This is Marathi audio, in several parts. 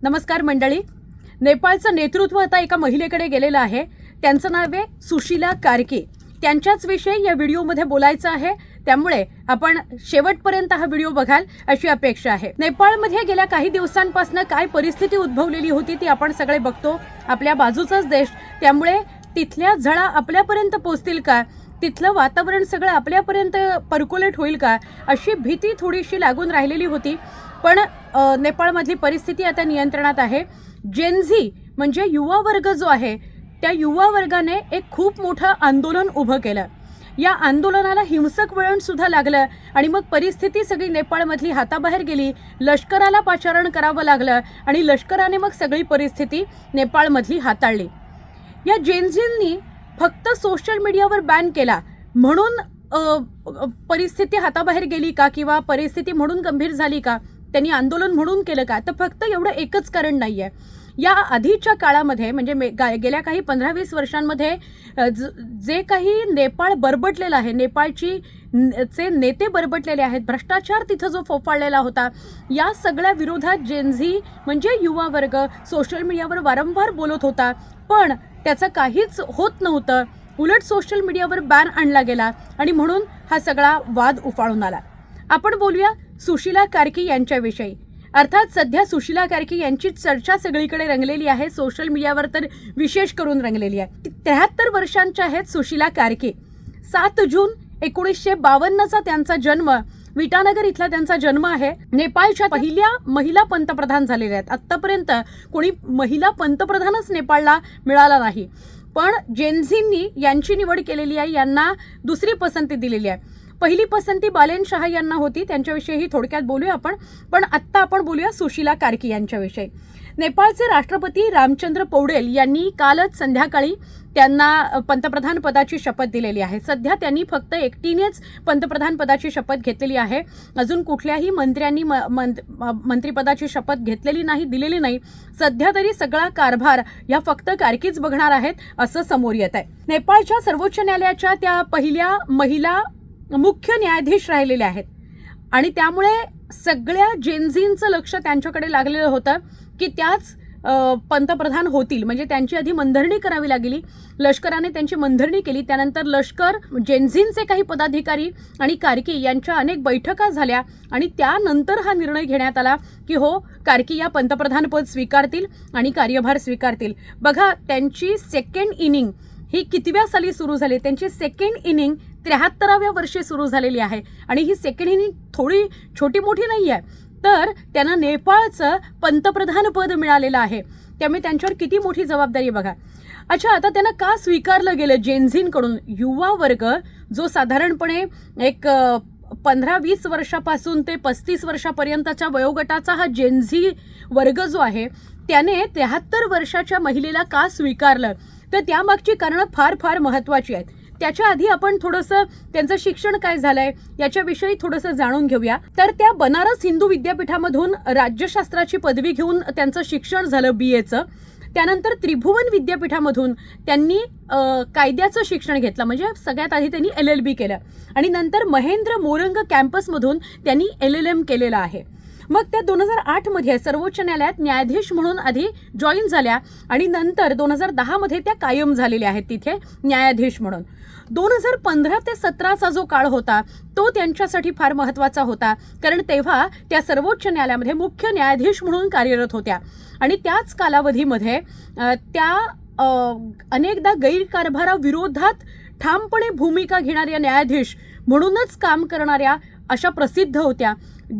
नमस्कार मंडळी. नेपाळचं नेतृत्व आता एका महिलेकडे गेलेलं आहे. त्यांचं नाव आहे सुशीला कार्की. त्यांच्याच विषयी या व्हिडिओमध्ये बोलायचं आहे, त्यामुळे आपण शेवटपर्यंत हा व्हिडिओ बघाल अशी अपेक्षा आहे. नेपाळमध्ये गेल्या काही दिवसांपासून काय परिस्थिती उद्भवलेली होती ती आपण सगळे बघतो. आपल्या बाजूचाच देश, त्यामुळे तिथल्या झळा आपल्यापर्यंत पोहोचतील का, तिथलं वातावरण सगळं आपल्यापर्यंत पर्क्युलेट होईल का, अशी भीती थोडीशी लागून राहिलेली होती. पण नेपाळमधली परिस्थिती आता नियंत्रणात आहे. जेनझी म्हणजे युवा वर्ग जो आहे, त्या युवा वर्गाने एक खूप मोठं आंदोलन उभं केलं. या आंदोलनाला हिंसक वळण सुद्धा लागलं आणि मग परिस्थिती सगळी नेपाळमधली हाताबाहेर गेली. लष्कराला पाचारण करावं लागलं आणि लष्कराने मग सगळी परिस्थिती नेपाळमधली हाताळली. या जेनझींनी फक्त सोशल मीडियावर बॅन केला म्हणून परिस्थिती हाताबाहेर गेली का, किंवा परिस्थिती म्हणून गंभीर झाली का, त्यांनी आंदोलन म्हणून केलं का, तर फक्त एवढं एकच कारण नाहीये. या आधीच्या काळामध्ये म्हणजे गेल्या काही 15-20 वर्षांमध्ये जे काही नेपाळ बरबटलेलं आहे, नेपाळचे नेते बरबटलेले आहेत, भ्रष्टाचार तिथं जो फोफाळलेला होता, या सगळ्या विरोधात जेनझी म्हणजे युवा वर्ग सोशल मीडियावर वारंवार बोलत होता. पण त्याचं काहीच होत नव्हतं. उलट सोशल मीडियावर बॅन आणला गेला आणि म्हणून हा सगळा वाद उफाळून आला. आपण बोलूया सुशीला कार्की यांच्याविषयी. अर्थात सध्या सुशीला कार्की यांची चर्चा सगळीकडे रंगलेली आहे, सोशल मीडियावर तर विशेष करून रंगलेली आहे. 73 वर्षांच्या आहेत सुशीला कार्की. 7 जून 1952चा त्यांचा जन्म, विटानगर इथला त्यांचा जन्म आहे. नेपाळच्या पहिल्या महिला पंतप्रधान झालेल्या आहेत. आतापर्यंत कोणी महिला पंतप्रधानच नेपाळला मिळाला नाही. पण जेनझींनी यांची निवड केलेली आहे, यांना दुसरी पसंती दिलेली आहे. पहिली पसंती बालेन शाह यांना होती, त्यांच्याविषयीही थोडक्यात बोलूया आपण. पण आत्ता आपण बोलूया सुशीला कार्की यांच्याविषयी. नेपाळचे राष्ट्रपती रामचंद्र पौडेल यांनी कालच संध्याकाळी त्यांना पंतप्रधान पदाची शपथ दिलेली आहे. सध्या त्यांनी फक्त एकटीनेच पंतप्रधान पदाची शपथ घेतलेली आहे. अजून कुठल्याही मंत्र्यांनी मंत्रिपदाची शपथ घेतलेली नाही, दिलेली नाही. सध्या तरी सगळा कारभार या फक्त कार्कीच बघणार आहेत असं समोर येत आहे. नेपाळच्या सर्वोच्च न्यायालयाच्या त्या पहिल्या महिला मुख्य न्यायाधीश राहिलेले आहेत आणि त्यामुळे सगळ्या जेनझींचं लक्ष त्यांच्याकडे लागलेलं होतं की त्याच पंतप्रधान होतील. म्हणजे त्यांची आधी मनधरणी करावी लागली, लष्कराने त्यांची मनधरणी केली. त्यानंतर लष्कर, जेनझींचे काही पदाधिकारी आणि कार्की यांच्या अनेक बैठका झाल्या आणि त्यानंतर हा निर्णय घेण्यात आला की हो, कार्की या पंतप्रधान पद स्वीकारतील आणि कार्यभार स्वीकारतील. बघा, त्यांची सेकंड इनिंग ही कितव्या साली सुरू झाली? त्यांची सेकंड इनिंग 73व्या वर्षी सुरू झालेली आहे आणि ही सेकंड इनिंग थोडी छोटी मोठी नाही आहे. तर त्यांना नेपाळचं पंतप्रधान पद मिळालेलं आहे, त्यामुळे त्यांच्यावर किती मोठी जबाबदारी बघा. अच्छा, आता त्यांना का स्वीकारलं गेलं जेनझींकडून? युवा वर्ग जो साधारणपणे एक 15-20 वर्षापासून ते 35 वर्षापर्यंतच्या वयोगटाचा हा जेनझी वर्ग जो आहे, त्याने 73 वर्षाच्या महिलेला का स्वीकारलं, तर त्यामागची कारणं फार फार महत्त्वाची आहेत. त्याच्या आधी आपण थोडंसं त्यांचं शिक्षण काय झालंय याच्याविषयी थोडंसं जाणून घेऊया. तर त्या बनारस हिंदू विद्यापीठामधून राज्यशास्त्राची पदवी घेऊन त्यांचं शिक्षण झालं BAचं. त्यानंतर त्रिभुवन विद्यापीठामधून त्यांनी कायद्याचं शिक्षण घेतलं, म्हणजे सगळ्यात आधी त्यांनी LLB केलं आणि नंतर महेंद्र मोरंग कॅम्पसमधून त्यांनी LLM केलेलं आहे. मग त्या 2008 मध्ये सर्वोच्च न्यायालयात न्यायाधीश म्हणून आधी जॉईन झाल्या आणि नंतर 2010 मध्ये त्या कायम झालेल्या आहेत तिथे न्यायाधीश म्हणून. 2015 ते 2017चा जो काळ होता तो त्यांच्यासाठी फार महत्त्वाचा होता, कारण तेव्हा त्या सर्वोच्च न्यायालयामध्ये मुख्य न्यायाधीश म्हणून कार्यरत होत्या आणि त्याच कालावधीमध्ये त्या अनेकदा गैरकारभाराविरोधात ठामपणे भूमिका घेणाऱ्या न्यायाधीश म्हणूनच काम करणाऱ्या अशा प्रसिद्ध होत्या.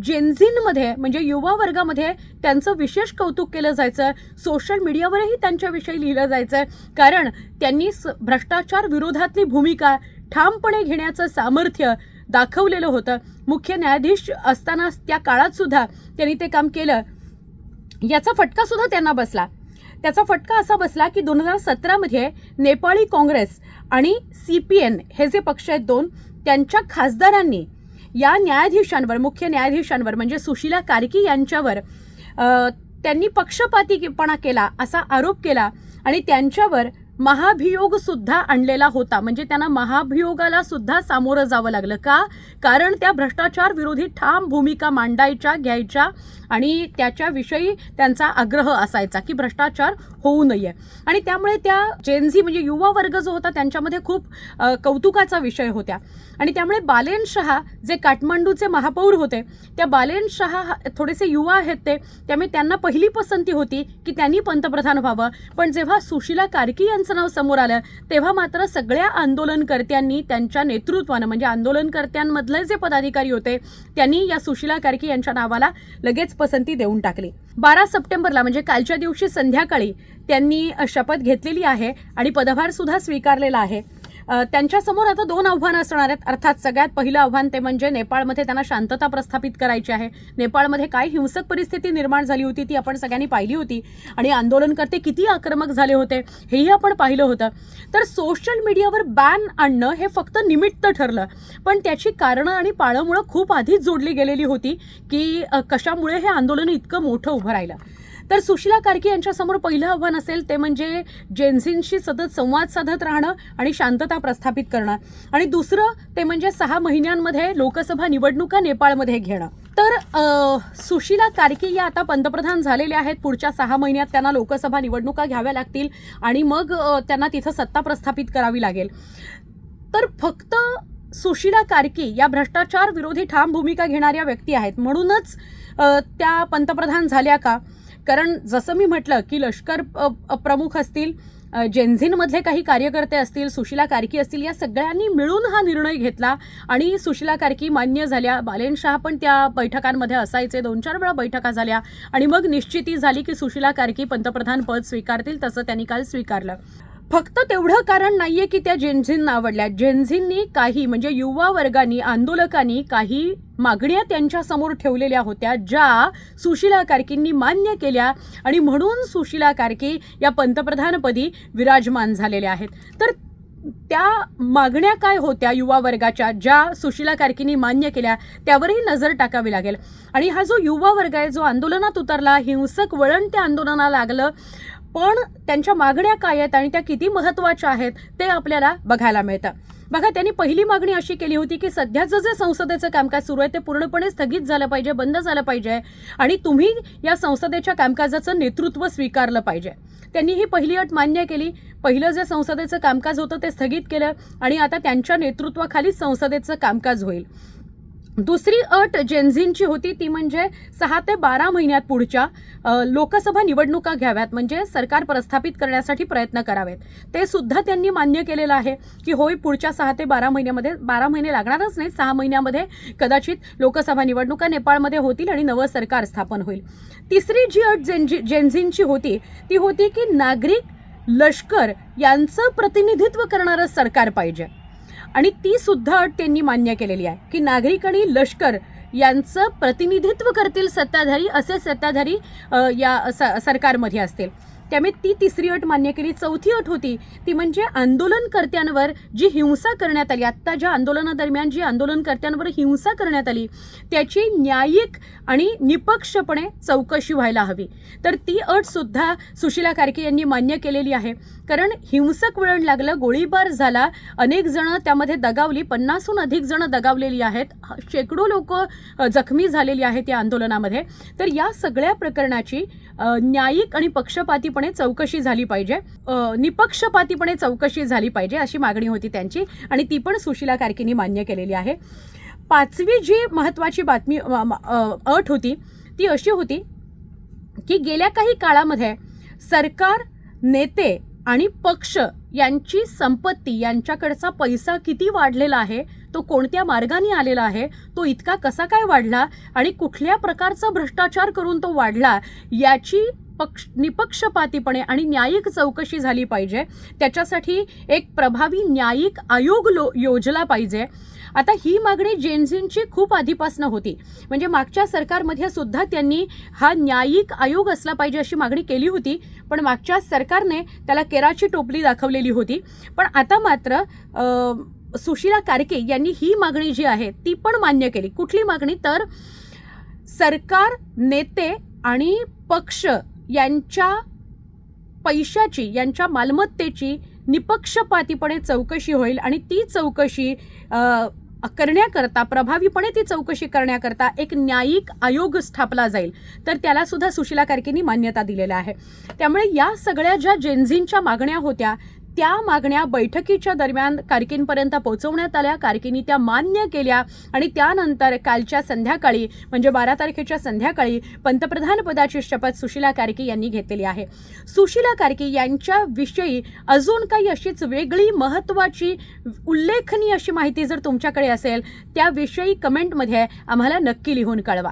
जेनझींमध्ये म्हणजे युवा वर्गामध्ये त्यांचं विशेष कौतुक केलं जायचं, सोशल मीडियावरही त्यांच्याविषयी लिहिलं जायचं, कारण त्यांनी भ्रष्टाचार विरोधातली भूमिका ठामपणे घेण्याचं सामर्थ्य दाखवलेलं होतं. मुख्य न्यायाधीश असताना त्या काळात सुद्धा त्यांनी ते काम केलं. याचा फटका सुद्धा त्यांना बसला. त्याचा फटका असा बसला की 2017 मध्ये नेपाळी काँग्रेस आणि CPN हे जे पक्ष आहेत दोन, त्यांच्या खासदारांनी या न्यायाधीशांवर, मुख्य न्यायाधीशांवर म्हणजे सुशीला कार्की यांच्यावर त्यांनी पक्षपातीपणा केला असा आरोप केला आणि त्यांच्यावर महाभियोग सुद्धा आणलेला होता. म्हणजे त्यांना महाभियोगाला सुद्धा सामोरं जावं लागलं. का? कारण त्या भ्रष्टाचार विरोधी ठाम भूमिका मांडायच्या, घ्यायच्या आणि त्याच्याविषयी त्यांचा आग्रह असायचा की भ्रष्टाचार होऊ नये. आणि त्यामुळे त्या जेनझी म्हणजे युवा वर्ग जो होता त्यांच्यामध्ये खूप कौतुकाचा विषय होत्या. आणि त्यामुळे बालेन शहा जे काठमांडूचे महापौर होते, त्या बालेन शहा थोडेसे युवा आहेत ते, त्यामुळे त्यांना पहिली पसंती होती की त्यांनी पंतप्रधान व्हावं. पण जेव्हा सुशीला कार्की यांचं नाव समोर आलं तेव्हा मात्र सगळ्या आंदोलनकर्त्यांनी त्यांच्या नेतृत्वानं म्हणजे आंदोलनकर्त्यांमधले जे पदाधिकारी होते त्यांनी या सुशीला कार्की यांच्या नावाला लगेच पसंती देऊन टाकली. 12 सप्टेंबरला म्हणजे कालच्या दिवशी संध्याकाळी त्यांनी शपथ घेतलेली आहे आणि पदभार सुद्धा स्वीकारलेला आहे. त्यांच्यासमोर आता 2 आव्हानं असणार आहेत. अर्थात सगळ्यात पहिलं आव्हान ते म्हणजे नेपाळमध्ये त्यांना शांतता प्रस्थापित करायची आहे. नेपाळमध्ये काय हिंसक परिस्थिती निर्माण झाली होती ती आपण सगळ्यांनी पाहिली होती आणि आंदोलनकर्ते किती आक्रमक झाले होते हेही आपण पाहिलं होतं. तर सोशल मीडियावर बॅन आणणं हे फक्त निमित्त ठरलं, पण त्याची कारणं आणि पाळंमुळं खूप आधीच जोडली गेलेली होती की कशामुळे हे आंदोलन इतकं मोठं उभं राहिलं. तर सुशीला कार्की यांच्यासमोर पहिलं आव्हान असेल ते म्हणजे जेनझींशी सतत संवाद साधत राहणं आणि शांतता प्रस्थापित करणं. आणि दुसरं ते म्हणजे 6 महिन्यांमध्ये लोकसभा निवडणुका नेपाळमध्ये घेणं. तर सुशीला कार्की या आता पंतप्रधान झालेल्या आहेत. पुढच्या 6 महिन्यात त्यांना लोकसभा निवडणुका घ्याव्या लागतील आणि मग त्यांना तिथं सत्ता प्रस्थापित करावी लागेल. तर फक्त सुशीला कार्की या भ्रष्टाचार विरोधी ठाम भूमिका घेणाऱ्या व्यक्ती आहेत म्हणूनच त्या पंतप्रधान झाल्या का? कारण जसं मी म्हटलं की लष्कर प्रमुख असतील, जेनझीनमधले काही कार्यकर्ते असतील, सुशीला कार्की असतील, या सगळ्यांनी मिळून हा निर्णय घेतला आणि सुशीला कार्की मान्य झाल्या. बालेन शहा पण त्या बैठकांमध्ये असायचे, 2-4 वेळा बैठका झाल्या आणि मग निश्चिती झाली की सुशीला कार्की पंतप्रधान पद स्वीकारतील. तसं त्यांनी काल स्वीकारलं. फक्त तेवढं कारण नाहीये की त्या जेनझींना आवडल्या. जेनझींनी काही म्हणजे युवा वर्गानी, आंदोलकांनी काही मागण्या त्यांच्यासमोर ठेवलेल्या होत्या ज्या सुशीला कार्कींनी मान्य केल्या आणि म्हणून सुशीला कार्की या पंतप्रधानपदी विराजमान झालेल्या आहेत. तर त्या मागण्या काय होत्या युवा वर्गाच्या ज्या सुशीला कार्कींनी मान्य केल्या त्यावरही नजर टाकावी लागेल. आणि हा जो युवा वर्ग आहे जो आंदोलनात उतरला, हिंसक वळण त्या आंदोलनाला लागलं, पण त्यांच्या मागण्या काय आहेत आणि त्या किती महत्त्वाच्या आहेत ते आपल्याला बघायला मिळतं. बघा, त्यांनी पहिली मागणी अशी केली होती की सध्याचं जे संसदेचं कामकाज सुरू आहे ते पूर्णपणे स्थगित झालं पाहिजे, बंद झालं पाहिजे आणि तुम्ही या संसदेच्या कामकाजाचं नेतृत्व स्वीकारलं पाहिजे. त्यांनी ही पहिली अट मान्य केली. पहिलं जे संसदेचं कामकाज होतं ते स्थगित केलं आणि आता त्यांच्या नेतृत्वाखाली संसदेचं कामकाज होईल. दुसरी अट जेनझींची होती ती म्हणजे 6 ते 12 महिन्यात पुढच्या लोकसभा निवडणुका घ्याव्यात, म्हणजे सरकार प्रस्थापित करण्यासाठी प्रयत्न करावेत. ते सुद्धा त्यांनी मान्य केलेलं आहे की होय, पुढच्या 6 ते 12 महिन्यामध्ये, 12 महिने लागणारच नाही, 6 महिन्यामध्ये कदाचित लोकसभा निवडणुका नेपाळमध्ये होतील आणि नवं सरकार स्थापन होईल. तिसरी जी अट जेनझींची होती ती होती की नागरिक, लष्कर यांचं प्रतिनिधित्व करणारं सरकार पाहिजे आणि ती सुद्धा अट त्यांनी मान्य केलेली आहे की नागरिक आणि लष्कर यांचं प्रतिनिधित्व करतील सत्ताधारी, असे सत्ताधारी या सरकारमध्ये असतील. त्यामुळे ती तिसरी अट मान्य केली. चौथी अट होती ती म्हणजे आंदोलनकर्त्यांवर जी हिंसा करण्यात आली, आत्ता ज्या आंदोलनादरम्यान जी आंदोलनकर्त्यांवर हिंसा करण्यात आली त्याची न्यायिक आणि निपक्षपणे चौकशी व्हायला हवी. तर ती अट सुद्धा सुशीला कार्की यांनी मान्य केलेली आहे. कारण हिंसक वळण लागलं, गोळीबार झाला, अनेक जण त्यामध्ये दगावली, 50हून अधिक जण दगावलेली आहेत, शेकडो लोक जखमी झालेली आहेत या आंदोलनामध्ये. तर या सगळ्या प्रकरणाची न्यायिक आणि पक्षपातीपणे चौकशी झाली पाहिजे, निपक्षपातीपणे चौकशी झाली पाहिजे अशी मागणी होती त्यांची आणि ती पण सुशीला कार्कींनी मान्य केलेली आहे. 5वी जी महत्त्वाची बातमी अट होती ती अशी होती की गेल्या काही काळामध्ये सरकार, नेते आणि पक्ष यांची संपत्ती, यांच्याकडचा पैसा किती वाढलेला आहे, तो कोणत्या मार्गाने आलेला आहे, तो इतका कसा काय वाढला आणि कुठल्या प्रकारचा भ्रष्टाचार करून तो वाढला याची निपक्षपातीपणे आणि न्यायिक चौकशी झाली पाहिजे. त्याच्यासाठी एक प्रभावी न्यायिक आयोग योजला पाहिजे. आता ही मागणी जेनझींची खूप आधीपासून होती, म्हणजे मागच्या सरकारमध्ये सुद्धा त्यांनी हा न्यायिक आयोग असला पाहिजे अशी मागणी केली होती, पण मागच्या सरकारने त्याला केराची टोपली दाखवलेली होती. पण आता मात्र सुशीला कार्की यांनी ही मागणी जी आहे ती पण मान्य केली. कुठली मागणी? तर सरकार, नेते आणि पक्ष यांच्या पैशाची, यांच्या मालमत्तेची निपक्षपातीपणे चौकशी होईल आणि ती चौकशी करण्याकरता, प्रभावीपणे ती चौकशी करण्याकरता एक न्यायिक आयोग स्थापला जाईल, तर त्याला सुद्धा सुशीला कार्कींनी मान्यता दिलेली आहे. त्यामुळे या सगळ्या ज्या जेनझींच्या मागण्या होत्या त्या मागण्या बैठकीच्या दरम्यान कार्कींपर्यंत पोहोचवण्यात आल्या. कार्कींनी त्या मान्य केल्या आणि त्यानंतर कालच्या संध्याकाळी म्हणजे 12 तारखेच्या संध्याकाळी पंतप्रधान पदाची शपथ सुशीला कार्की यांनी घेतलेली आहे. सुशीला कार्की यांच्याविषयी अजून काही अशीच वेगळी महत्त्वाची उल्लेखनीय अशी माहिती जर तुमच्याकडे असेल त्याविषयी कमेंटमध्ये आम्हाला नक्की लिहून कळवा.